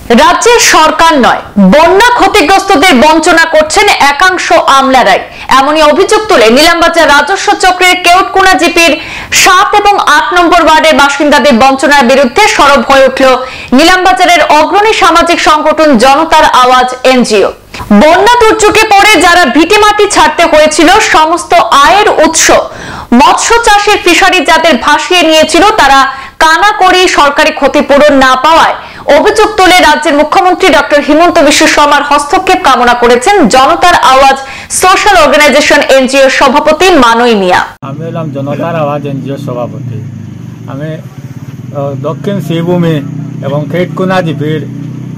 রাজ্যের সরকার নয়, বন্যা ক্ষতিগ্রস্তদের বঞ্চনা করছেন একাংশ আমলারাই। এমনই অভিযোগ তুলে নিলামবাজার রাজস্ব চক্রের কেওটকুনা জিপির 7 এবং 8 নম্বর ওয়ার্ডের বাসিন্দাদের বঞ্চনার বিরুদ্ধে সরব হয়ে উঠল নিলামবাজারের অগ্রণী সামাজিক সংগঠন জনতার আওয়াজ এনজিও। বন্যা দুর্যোগে পড়ে যারা ভিটেমাটি ছাড়তে হয়েছিল, সমস্ত আয়ের উৎস মৎস্য চাষের ফিশারি যাদের ভাসিয়ে নিয়েছিল, তারা কানাকড়ি সরকারি ক্ষতিপূরণ না পাওয়ায় অভিযোগ তুলে রাজ্যের মুখ্যমন্ত্রী ডক্টর হিমন্ত বিশ্ব শর্মার হস্তক্ষেপ কামনা করেছেন জনতার আওয়াজ সোশ্যাল অর্গানাইজেশন এনজিও সভাপতি মানই মিয়া। আমি হলাম জনতার আওয়াজ এনজিও সভাপতি। আমি দক্ষিণ শ্রীভূমি এবং কেওটকুনা জিপির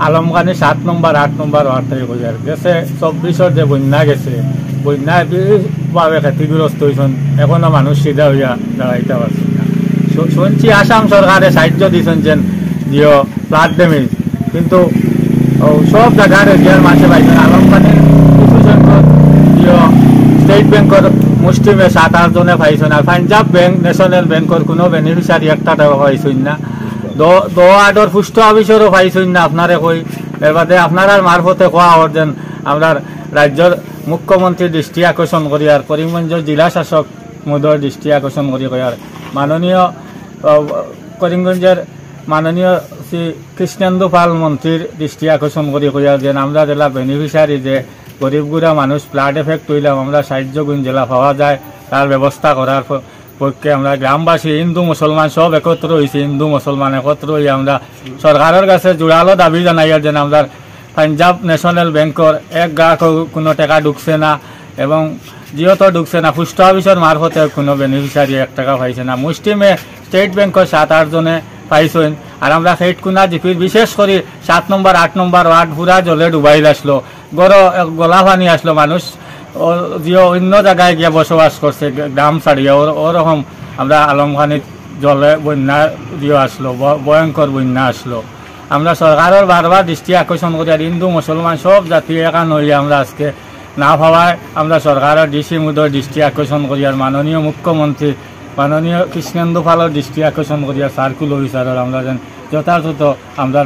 আলমখানি 7 নম্বর 8 নম্বর ওয়ার্ড থেকে বোঝার গেছে 24 যে বন্যা গেছে, বন্যায় বিশেষভাবে ক্ষতিগ্রস্ত হয়েছেন, এখনো মানুষ সিধা হইয়া দাঁড়াইতে পারছে না। শুনছি আসাম সরকারে সাহায্য দিয়েছেন যে জিও ফ্লাড ড্যামেজ, কিন্তু সব জায়গার এরিয়ার মাসে পাইছেন। আলমখানির কিছু সংখ্যক জিও স্টেট ব্যাংকের মুষ্টিমে 7-8 জনে পাইছেন, আর পাঞ্জাব ব্যাংক ন্যাশনাল ব্যাংকের কোনো বেনিফিশিয়ারি একটা পাইছেন না। দোয়াডর পুষ্ট অফিসেরও পাইছেন না। আপনারে কই এর বাদে আপনার মারফতে কোয়া যেন আমরা রাজ্যের মুখ্যমন্ত্রীর দৃষ্টি আকর্ষণ করি আর করিমগঞ্জের জেলা শাসক মহোদয়ের দৃষ্টি আকর্ষণ করি আর মাননীয় করিমগঞ্জের মাননীয় শ্রী কৃষ্ণেন্দু পাল মন্ত্রীর দৃষ্টি আকর্ষণ করি কইয়ার যেন আমরা জেলা বেনিফিশিয়ারি যে গরিবগুড়া মানুষ ফ্লাড এফেক্ট হইলাম আমরা সাহায্য গুণ জেলা পাওয়া যায় তার ব্যবস্থা করার পক্ষে আমরা গ্রামবাসী হিন্দু মুসলমান সব একত্র হয়েছি। হিন্দু মুসলমান একত্র হয়ে আমরা সরকারের কাছে জোরালো দাবি জানাইয়ার যেন আমরা পাঞ্জাব ন্যাশনাল ব্যাংকের এক গ্রাহক কোনো টাকা ঢুকছে না এবং জিওতো ঢুকছে না, পোস্ট অফিসের মারফতে কোনো বেনিফিশিয়ারি 1 টাকা পাইছে না। মুষ্টিমে স্টেট ব্যাংকের 7-8 জনে পাইছেন। আর আমরা কেওটকুনা জিপির বিশেষ করে 7 নম্বর 8 নম্বর ওয়ার্ড পুরা জলে ডুবাইল আসলো, গলা পানি আসলো, মানুষ জিও অন্য জায়গায় গিয়ে বসবাস করছে গ্রাম ছাড়িয়ে। ওরকম আমরা আলমখানির জলে বন্যা জিও আসলো, ভয়ঙ্কর বন্যা আসলো। আমরা সরকারের বারবার দৃষ্টি আকর্ষণ করি আর হিন্দু মুসলমান সব জাতি একান হইয়া আমরা আজকে না ভাবায় আমরা সরকারের ডিসি মহোদয়ের দৃষ্টি আকর্ষণ করি আর মাননীয় মুখ্যমন্ত্রী মাননীয় কৃষ্ণেন্দু পালের দৃষ্টি আকর্ষণ করি আর সার্কুল অফিসারের আমরা যেন যথাযথ আমরা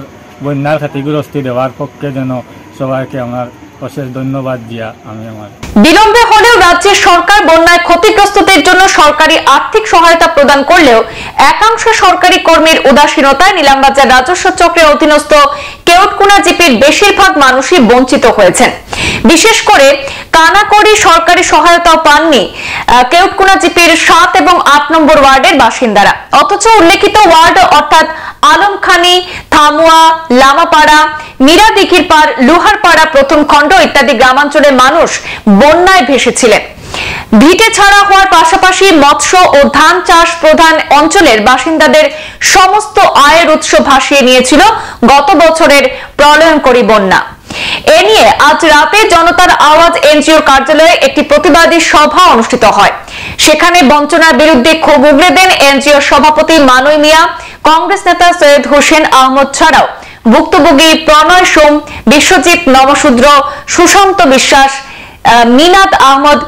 বন্যার ক্ষতিগ্রস্তি দেওয়ার পক্ষে যেন সবাইকে আমার অশেষ ধন্যবাদ দিয়া আমি আমার। বিলম্বে হলেও রাজ্যের সরকার বন্যায় ক্ষতিগ্রস্তদের জন্য সরকারি আর্থিক সহায়তা প্রদান করলেও একাংশ সরকারি কর্মীর উদাসীনতায় নিলামবাজার রাজস্ব চক্রের অধীনস্থ কেওটকুনা জিপির বেশিরভাগ মানুষই বঞ্চিত হয়েছেন। বিশেষ করে কানাকড়ি সরকারি সহায়তাও পাননি কেওটকুনা জিপির 7 এবং 8 নম্বর ওয়ার্ডের বাসিন্দারা। অথচ উল্লেখিত ওয়ার্ড অর্থাৎ আলমখানি, থামুয়া, লামাপাড়া, মীরাদিঘির পাড়, লোহারপাড়া প্রথম খণ্ড ইত্যাদি গ্রামাঞ্চলের মানুষ বন্যায় ভেসেছিলেন। ভিটে ছাড়া হওয়ার পাশাপাশি মৎস্য ও ধান চাষ প্রধান অঞ্চলের বাসিন্দাদের সমস্ত আয়ের উৎস ভাসিয়ে নিয়েছিল গত বছরের প্রলয়ঙ্করী বন্যা। এ নিয়ে আজ রাতে জনতার আওয়াজ এনজিওর কার্যালয়ে একটি প্রতিবাদী সভা অনুষ্ঠিত হয়। সেখানে বঞ্চনার বিরুদ্ধে ক্ষোভ উগরে দেন এনজিওর সভাপতি মানই মিয়া, কংগ্রেস নেতা সৈয়দ হোসেন আহমদ ছাড়াও ভুক্তভোগী প্রণয় সোম, বিশ্বজিৎ নবশূদ্র, সুশান্ত বিশ্বাস, মিনাত আহমদ,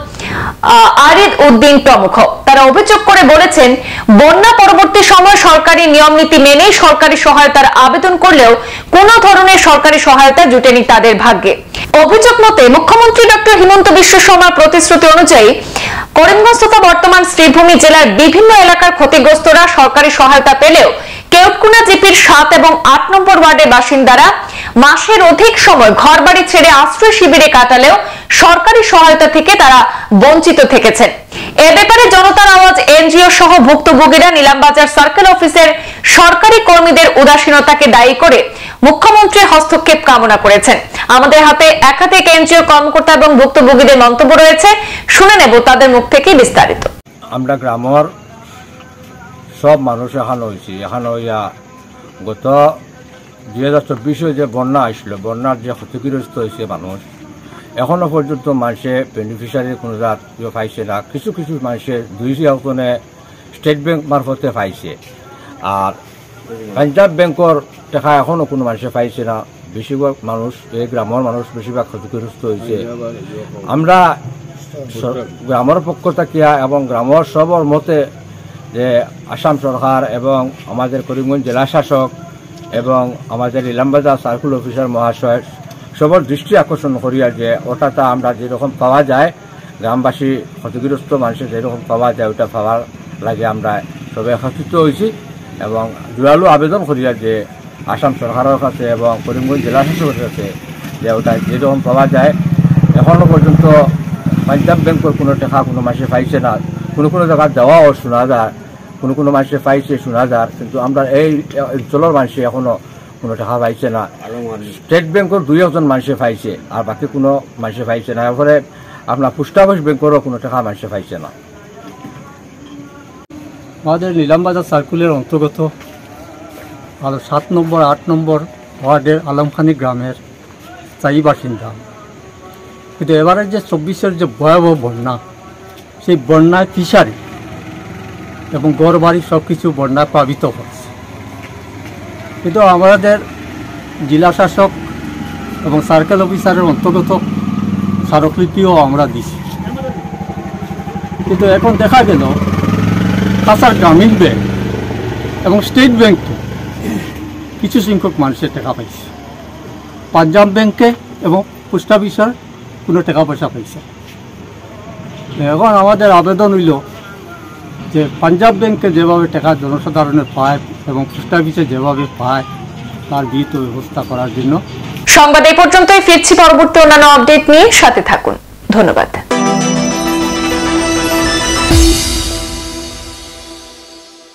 আরিদ উদ্দিন প্রমুখ। তারা অভিযোগ করে বলেছেন, বন্যা পরবর্তী সময় সরকারি নিয়ম নীতি মেনেই সরকারি সহায়তার আবেদন করলেও কোনো ধরনের সরকারি সহায়তা জুটেনি তাদের ভাগ্যে। অভিযোগ মতে মুখ্যমন্ত্রী ডক্টর হিমন্ত বিশ্ব শর্মার প্রতিশ্রুতি অনুযায়ী করিমগঞ্জ তথা বর্তমান শ্রীভূমি জেলার বিভিন্ন এলাকার ক্ষতিগ্রস্তরা সরকারি সহায়তা পেলেও কেওটকুনা জিপির 7 এবং 8 নম্বর ওয়ার্ডের বাসিন্দারা মাসের অধিক সময় ঘরবাড়ি ছেড়ে আশ্রয় শিবিরে কাটালেও সরকারি সহায়তা থেকে তারা বঞ্চিত থেকেছেন। এ ব্যাপারে জনতার আওয়াজ এনজিও সহ ভুক্তভোগীরা নিলামবাজার সার্কেল অফিসের সরকারি কর্মীদের উদাসীনতাকে দায়ী করে মুখ্যমন্ত্রীর হস্তক্ষেপ কামনা করেছেন। আমাদের হাতে একাধিক এনজিও কর্মকর্তা এবং ভুক্তভোগীদের মন্তব্য রয়েছে, শুনে নেব তাদের মুখ থেকে বিস্তারিত। আমরা গ্রামের সব মানুষ এখানে হয়েছি, এখানে হইয়া গত 2024 যে বন্যা আসলো, বন্যার যে ক্ষতিগ্রস্ত হয়েছে মানুষ এখনো পর্যন্ত মানুষে বেনিফিশিয়ারি কোনো জাত পাইছে না। কিছু কিছু মানুষের 2 স্টেট ব্যাংক মারফতে পাইছে আর পাঞ্জাব ব্যাংকের টাকা এখনো কোনো মানুষে পাইছে না। বেশিরভাগ মানুষ এই গ্রামের মানুষ বেশিরভাগ ক্ষতিগ্রস্ত হয়েছে। আমরা গ্রামের পক্ষ থাকিয়া এবং গ্রামের সবর মতে যে আসাম সরকার এবং আমাদের করিমগঞ্জ জেলা শাসক এবং আমাদের ইলামবাজার সার্কুল অফিসার মহাশয় সবার দৃষ্টি আকর্ষণ করিয়া যে ওটাটা আমরা যেরকম পাওয়া যায় গ্রামবাসী ক্ষতিগ্রস্ত মানুষের যেরকম পাওয়া যায় ওটা পাওয়ার লাগে আমরা সবাই একত্রিত হয়েছি এবং জোরালো আবেদন করিয়া যে আসাম সরকারের কাছে এবং করিমগঞ্জ জেলা শাসকের কাছে যে ওটা যেরকম পাওয়া যায় এখনও পর্যন্ত পাঞ্জাব ব্যাংকের কোনো টাকা কোনো মাসে পাইছে না, কোনো জায়গা দেওয়াও শোনা যায়, কোনো মাসে পাইছে শোনা যায়, কিন্তু আমরা এই অঞ্চলের মানুষে এখনও কোনো টাকা পাইছে না। স্টেট ব্যাংকের 2-1 মানুষে পাইছে আর বাকি কোনো মানুষে পাইছে না। এরপরে আপনার পোস্ট অফিস ব্যাংকেরও কোনো টাকা মানুষে পাইছে না। আমাদের নিলামবাজার সার্কুলের অন্তর্গত 7 নম্বর 8 নম্বর ওয়ার্ডের আলমখানি গ্রামের স্থায়ী বাসিন্দা, কিন্তু এবারের যে 24-এর যে ভয়াবহ বন্যা, সেই বন্যায় ফিশারি এবং ঘর বাড়ি সব কিছু বন্যায় প্লাবিত হচ্ছে। কিন্তু আমাদের জেলা শাসক এবং সার্কেল অফিসারের অন্তর্গত স্মারকলিপিও আমরা দিছি, কিন্তু এখন দেখা গেল কাছাড় গ্রামীণ ব্যাংক এবং স্টেট ব্যাংকে কিছু সংখ্যক মানুষের টাকা পাইছে, পাঞ্জাব ব্যাংকে এবং পোস্ট অফিসের কোনো টাকা পয়সা পাইছে। এখন আমাদের আবেদন হইল যে পাঞ্জাব ব্যাংকে যেভাবে টাকা জনসাধারণের পায় এবং পোস্ট অফিসে যেভাবে পায় তার বিহিত ব্যবস্থা করার জন্য। সংবাদ এই পর্যন্তই, ফিরছি পরবর্তী অন্যান্য আপডেট নিয়ে, সাথে থাকুন। ধন্যবাদ।